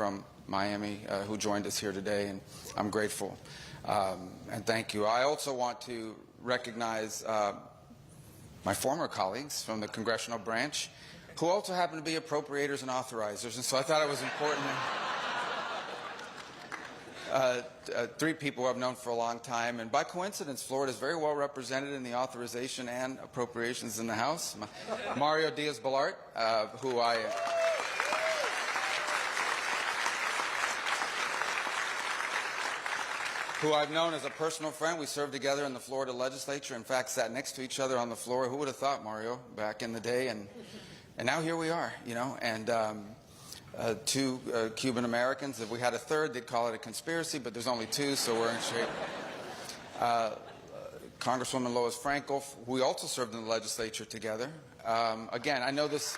from Miami who joined us here today, and I'm grateful. And thank you. I also want to recognize my former colleagues from the congressional branch who also happen to be appropriators and authorizers, and so I thought it was important. Three people I've known for a long time, and by coincidence, Florida is very well represented in the authorization and appropriations in the House. Mario Diaz-Balart, who I've known as a personal friend. We served together in the Florida legislature. In fact, sat next to each other on the floor. Who would have thought, Mario, back in the day? And now here we are, you know. And two Cuban Americans. If we had a third, they'd call it a conspiracy, but there's only two, so we're in shape. Congresswoman Lois Frankel, we also served in the legislature together. Again, I know this.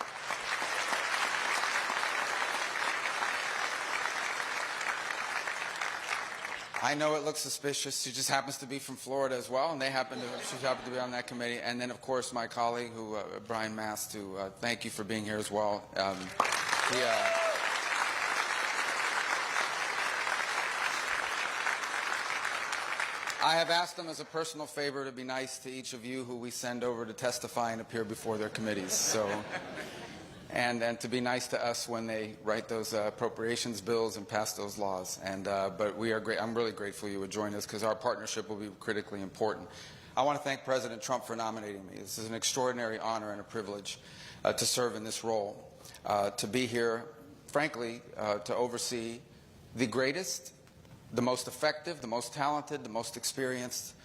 I know it looks suspicious. She just happens to be from Florida as well, and she happened to be on that committee. And then, of course, my colleague, Brian Mast, who thank you for being here as well. I have asked them as a personal favor to be nice to each of you who we send over to testify and appear before their committees. So. And to be nice to us when they write those appropriations bills and pass those laws. But we are great. I'm really grateful you would join us because our partnership will be critically important. I want to thank President Trump for nominating me. This is an extraordinary honor and a privilege to serve in this role, to be here, frankly, to oversee the greatest, the most effective, the most talented, the most experienced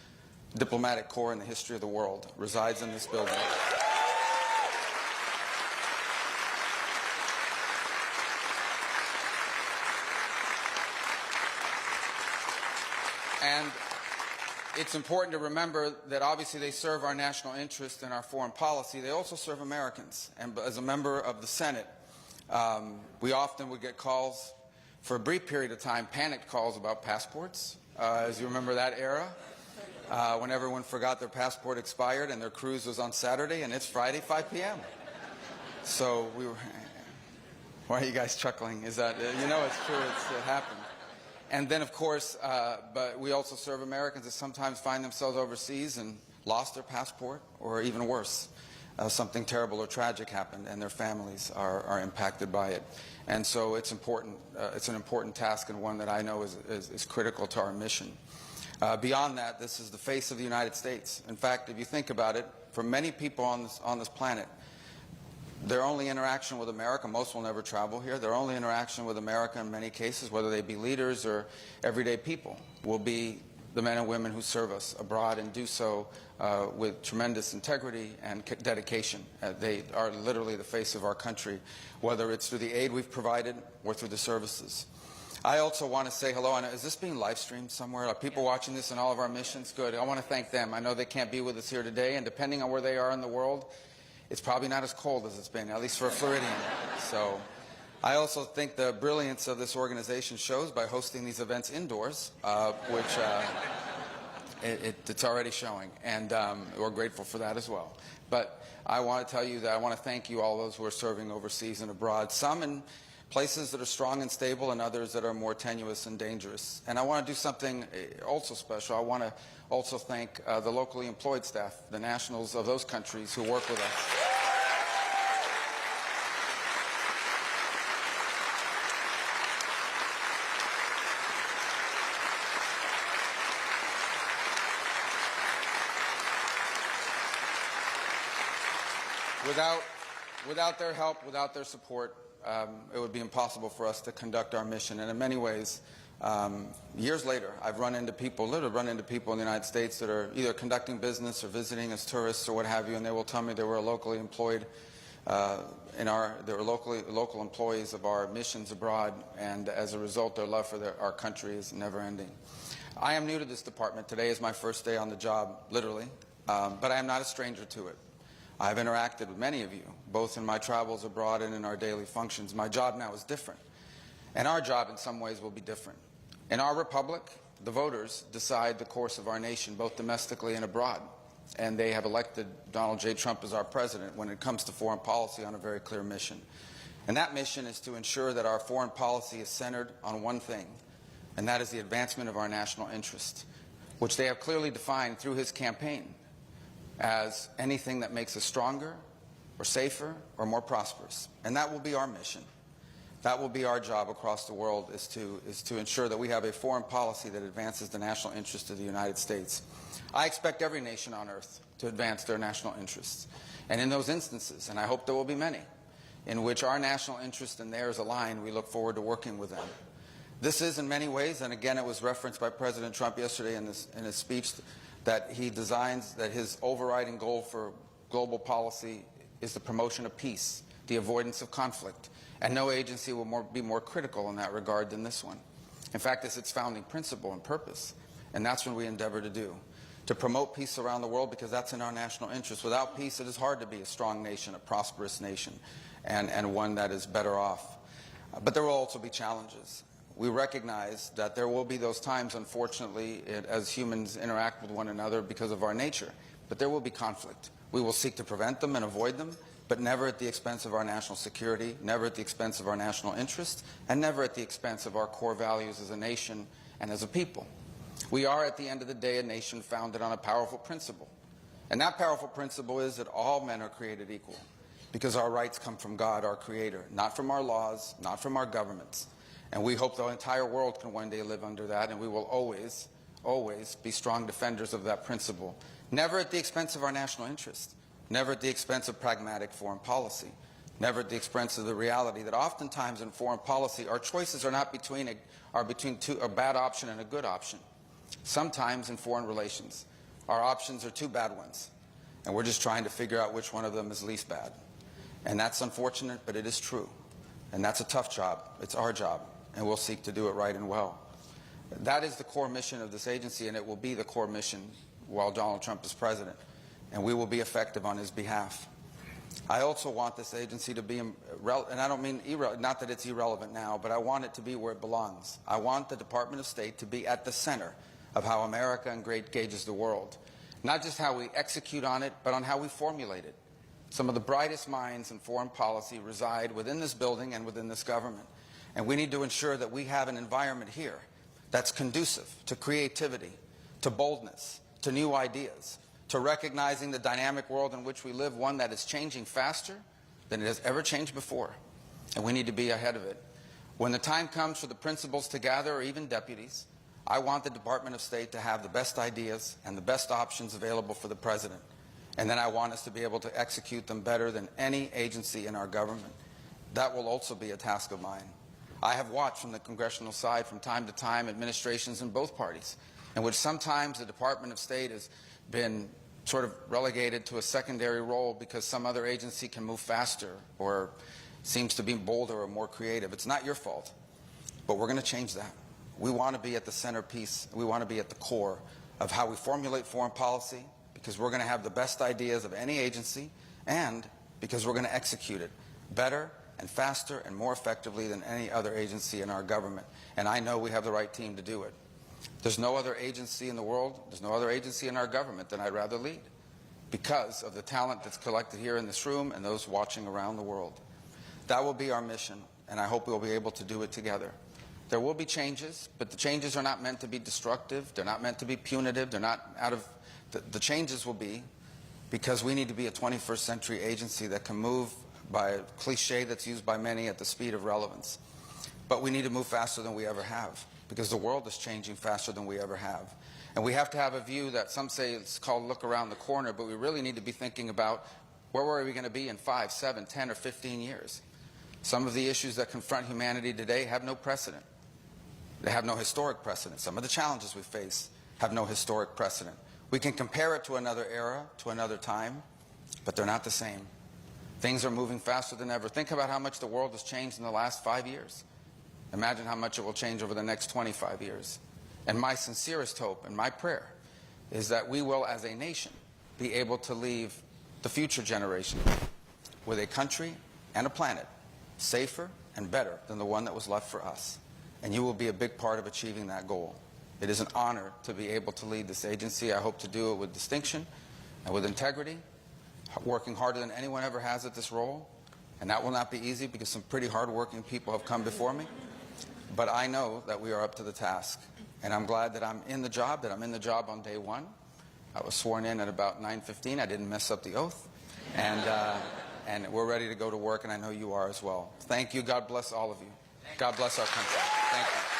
diplomatic corps in the history of the world resides in this building. And it's important to remember that obviously they serve our national interest and our foreign policy. They also serve Americans. And as a member of the Senate, we often would get calls, for a brief period of time, panicked calls about passports, as you remember that era, when everyone forgot their passport expired and their cruise was on Saturday and it's Friday, 5 p.m. So we were, why are you guys chuckling? Is that, you know it's true, it happened. And then, of course, but we also serve Americans that sometimes find themselves overseas and lost their passport, or even worse, something terrible or tragic happened and their families are impacted by it. And so it's important. It's an important task and one that I know is critical to our mission. Beyond that, this is the face of the United States. In fact, if you think about it, for many people on this planet, their only interaction with America, most will never travel here, their only interaction with America in many cases, whether they be leaders or everyday people, will be the men and women who serve us abroad and do so with tremendous integrity and dedication. They are literally the face of our country, whether it's through the aid we've provided or through the services. I also want to say hello. Is this being live streamed somewhere? Are people watching this in all of our missions? Good. I want to thank them. I know they can't be with us here today, and depending on where they are in the world, it's probably not as cold as it's been, at least for a Floridian. So I also think the brilliance of this organization shows by hosting these events indoors, which it's already showing, and we're grateful for that as well. But I want to tell you that I want to thank you, all those who are serving overseas and abroad, some in places that are strong and stable and others that are more tenuous and dangerous. And I want to do something also special. I want to also thank the locally employed staff, the nationals of those countries who work with us. Without their help, without their support, it would be impossible for us to conduct our mission. And in many ways, years later, I've literally run into people in the United States that are either conducting business or visiting as tourists or what have you, and they will tell me they were locally employed they were local employees of our missions abroad, and as a result, their love for our country is never ending. I am new to this department. Today is my first day on the job, literally, but I am not a stranger to it. I've interacted with many of you, both in my travels abroad and in our daily functions. My job now is different, and our job in some ways will be different. In our republic, the voters decide the course of our nation, both domestically and abroad, and they have elected Donald J. Trump as our president when it comes to foreign policy on a very clear mission. And that mission is to ensure that our foreign policy is centered on one thing, and that is the advancement of our national interest, which they have clearly defined through his campaign as anything that makes us stronger or safer or more prosperous. And that will be our mission. That will be our job across the world, is to ensure that we have a foreign policy that advances the national interest of the United States. I expect every nation on earth to advance their national interests. And in those instances, and I hope there will be many, in which our national interest and theirs align, we look forward to working with them. This is in many ways, and again it was referenced by President Trump yesterday in his speech, that he designs, that his overriding goal for global policy is the promotion of peace, the avoidance of conflict. And no agency will be more critical in that regard than this one. In fact, it's its founding principle and purpose. And that's what we endeavor to do, to promote peace around the world, because that's in our national interest. Without peace, it is hard to be a strong nation, a prosperous nation, and one that is better off. But there will also be challenges. We recognize that there will be those times, unfortunately, as humans interact with one another because of our nature. But there will be conflict. We will seek to prevent them and avoid them, but never at the expense of our national security, never at the expense of our national interest, and never at the expense of our core values as a nation and as a people. We are, at the end of the day, a nation founded on a powerful principle. And that powerful principle is that all men are created equal, because our rights come from God, our Creator, not from our laws, not from our governments. And we hope the entire world can one day live under that, and we will always, always be strong defenders of that principle, never at the expense of our national interest. Never at the expense of pragmatic foreign policy. Never at the expense of the reality that oftentimes in foreign policy, our choices are not between a bad option and a good option. Sometimes in foreign relations, our options are two bad ones, and we're just trying to figure out which one of them is least bad. And that's unfortunate, but it is true. And that's a tough job. It's our job, and we'll seek to do it right and well. That is the core mission of this agency, and it will be the core mission while Donald Trump is president. And we will be effective on his behalf. I also want this agency to be, and I don't mean, not that it's irrelevant now, but I want it to be where it belongs. I want the Department of State to be at the center of how America engages the world. Not just how we execute on it, but on how we formulate it. Some of the brightest minds in foreign policy reside within this building and within this government. And we need to ensure that we have an environment here that's conducive to creativity, to boldness, to new ideas, to recognizing the dynamic world in which we live, one that is changing faster than it has ever changed before. And we need to be ahead of it. When the time comes for the principals to gather, or even deputies, I want the Department of State to have the best ideas and the best options available for the President. And then I want us to be able to execute them better than any agency in our government. That will also be a task of mine. I have watched from the congressional side from time to time administrations in both parties, in which sometimes the Department of State has been sort of relegated to a secondary role because some other agency can move faster or seems to be bolder or more creative. It's not your fault, but we're going to change that. We want to be at the centerpiece. We want to be at the core of how we formulate foreign policy, because we're going to have the best ideas of any agency, and because we're going to execute it better and faster and more effectively than any other agency in our government. And I know we have the right team to do it. There's no other agency in the world, there's no other agency in our government that I'd rather lead, because of the talent that's collected here in this room and those watching around the world. That will be our mission, and I hope we'll be able to do it together. There will be changes, but the changes are not meant to be destructive. They're not meant to be punitive. They're not out of... The changes will be because we need to be a 21st century agency that can move, by a cliche that's used by many, at the speed of relevance. But we need to move faster than we ever have, because the world is changing faster than we ever have. And we have to have a view that some say it's called look around the corner, but we really need to be thinking about where are we going to be in 5, 7, 10, or 15 years. Some of the issues that confront humanity today have no precedent. They have no historic precedent. Some of the challenges we face have no historic precedent. We can compare it to another era, to another time, but they're not the same. Things are moving faster than ever. Think about how much the world has changed in the last 5 years. Imagine how much it will change over the next 25 years. And my sincerest hope and my prayer is that we will, as a nation, be able to leave the future generation with a country and a planet safer and better than the one that was left for us. And you will be a big part of achieving that goal. It is an honor to be able to lead this agency. I hope to do it with distinction and with integrity, working harder than anyone ever has at this role, And that will not be easy because some pretty hardworking people have come before me. But I know that we are up to the task. And I'm glad that I'm in the job, on day one. I was sworn in at about 9:15. I didn't mess up the oath. And we're ready to go to work, and I know you are as well. Thank you. God bless all of you. God bless our country. Thank you.